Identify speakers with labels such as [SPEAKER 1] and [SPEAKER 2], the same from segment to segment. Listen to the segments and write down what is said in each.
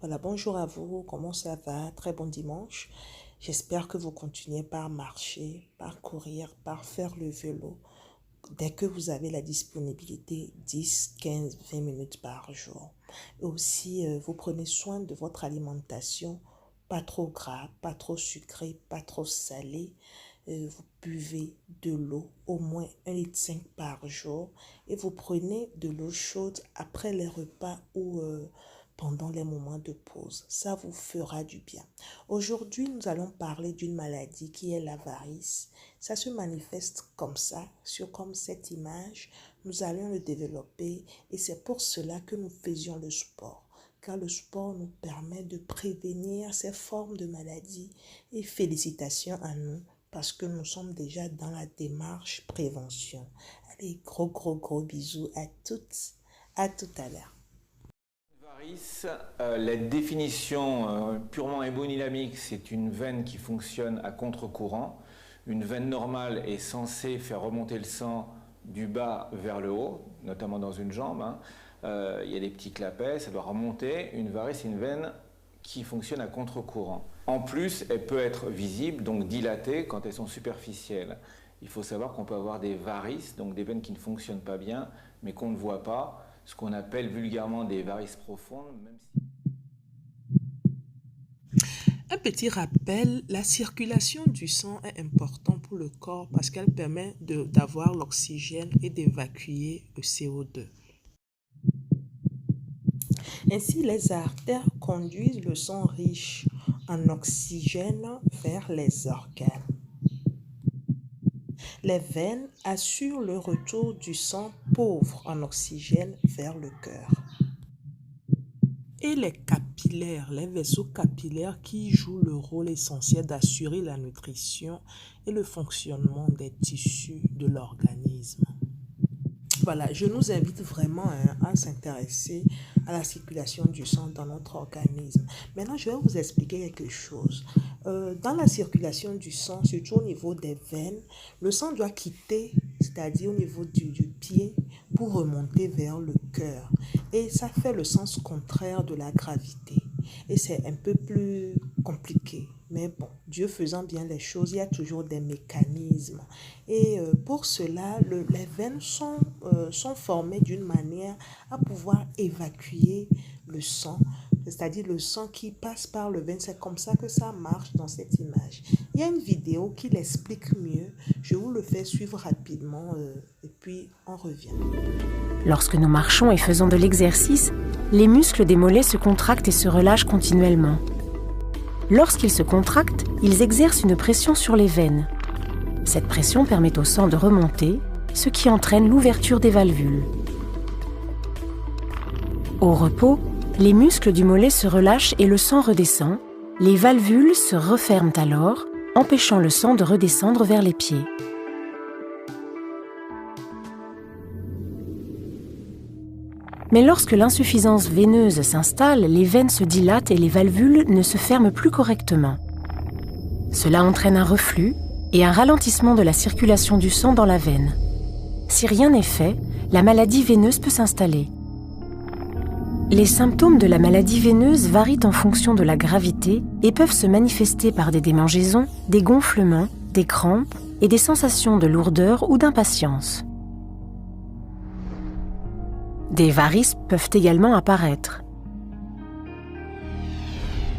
[SPEAKER 1] Voilà, bonjour à vous, comment ça va? Très bon dimanche. J'espère que vous continuez par marcher, par courir, par faire le vélo. Dès que vous avez la disponibilité, 10, 15, 20 minutes par jour. Et aussi, vous prenez soin de votre alimentation, pas trop gras, pas trop sucré, pas trop salé. Vous buvez de l'eau, au moins 1,5 litre par jour. Et vous prenez de l'eau chaude après les repas ou pendant les moments de pause. Ça vous fera du bien. Aujourd'hui, nous allons parler d'une maladie qui est la varice. Ça se manifeste comme ça, comme cette image. Nous allons le développer et c'est pour cela que nous faisions le sport. Car le sport nous permet de prévenir ces formes de maladies. Et félicitations à nous parce que nous sommes déjà dans la démarche prévention. Allez, gros bisous à toutes. À tout à l'heure.
[SPEAKER 2] Varice, la définition purement hémodynamique, c'est une veine qui fonctionne à contre-courant. Une veine normale est censée faire remonter le sang du bas vers le haut, notamment dans une jambe. Il y a des petits clapets, ça doit remonter. Une varice, c'est une veine qui fonctionne à contre-courant. En plus, elle peut être visible, donc dilatée, quand elles sont superficielles. Il faut savoir qu'on peut avoir des varices, donc des veines qui ne fonctionnent pas bien, mais qu'on ne voit pas, ce qu'on appelle vulgairement des varices profondes.
[SPEAKER 1] Un petit rappel, la circulation du sang est importante pour le corps parce qu'elle permet d'avoir l'oxygène et d'évacuer le CO2. Ainsi, les artères conduisent le sang riche en oxygène vers les organes. Les veines assurent le retour du sang pauvre en oxygène vers le cœur. Et les capillaires, les vaisseaux capillaires qui jouent le rôle essentiel d'assurer la nutrition et le fonctionnement des tissus de l'organisme. Voilà, je nous invite vraiment à s'intéresser à la circulation du sang dans notre organisme. Maintenant, je vais vous expliquer quelque chose. Dans la circulation du sang, surtout au niveau des veines, le sang doit quitter, c'est-à-dire au niveau du pied, pour remonter vers le cœur. Et ça fait le sens contraire de la gravité. Et c'est un peu plus compliqué. Mais bon, Dieu faisant bien les choses, il y a toujours des mécanismes. Et pour cela, les veines sont formées d'une manière à pouvoir évacuer le sang, c'est-à-dire le sang qui passe par le veine. C'est comme ça que ça marche dans cette image. Il y a une vidéo qui l'explique mieux. Je vous le fais suivre rapidement et puis on revient.
[SPEAKER 3] Lorsque nous marchons et faisons de l'exercice, les muscles des mollets se contractent et se relâchent continuellement. Lorsqu'ils se contractent, ils exercent une pression sur les veines. Cette pression permet au sang de remonter, ce qui entraîne l'ouverture des valvules. Au repos, les muscles du mollet se relâchent et le sang redescend. Les valvules se referment alors, empêchant le sang de redescendre vers les pieds. Mais lorsque l'insuffisance veineuse s'installe, les veines se dilatent et les valvules ne se ferment plus correctement. Cela entraîne un reflux et un ralentissement de la circulation du sang dans la veine. Si rien n'est fait, la maladie veineuse peut s'installer. Les symptômes de la maladie veineuse varient en fonction de la gravité et peuvent se manifester par des démangeaisons, des gonflements, des crampes et des sensations de lourdeur ou d'impatience. Des varices peuvent également apparaître.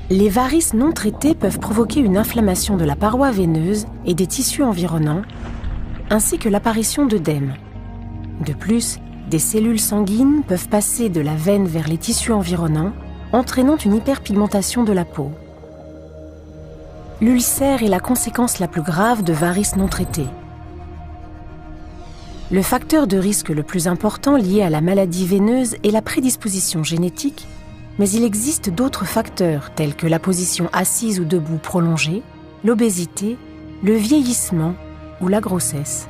[SPEAKER 3] Les varices non traitées peuvent provoquer une inflammation de la paroi veineuse et des tissus environnants, ainsi que l'apparition d'œdème. De plus, des cellules sanguines peuvent passer de la veine vers les tissus environnants, entraînant une hyperpigmentation de la peau. L'ulcère est la conséquence la plus grave de varices non traitées. Le facteur de risque le plus important lié à la maladie veineuse est la prédisposition génétique, mais il existe d'autres facteurs tels que la position assise ou debout prolongée, l'obésité, le vieillissement ou la grossesse.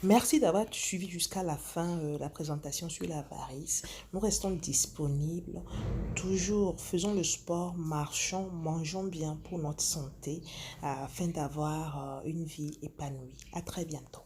[SPEAKER 1] Merci d'avoir suivi jusqu'à la fin la présentation sur la varice. Nous restons disponibles. Toujours faisons le sport, marchons, mangeons bien pour notre santé afin d'avoir une vie épanouie. À très bientôt.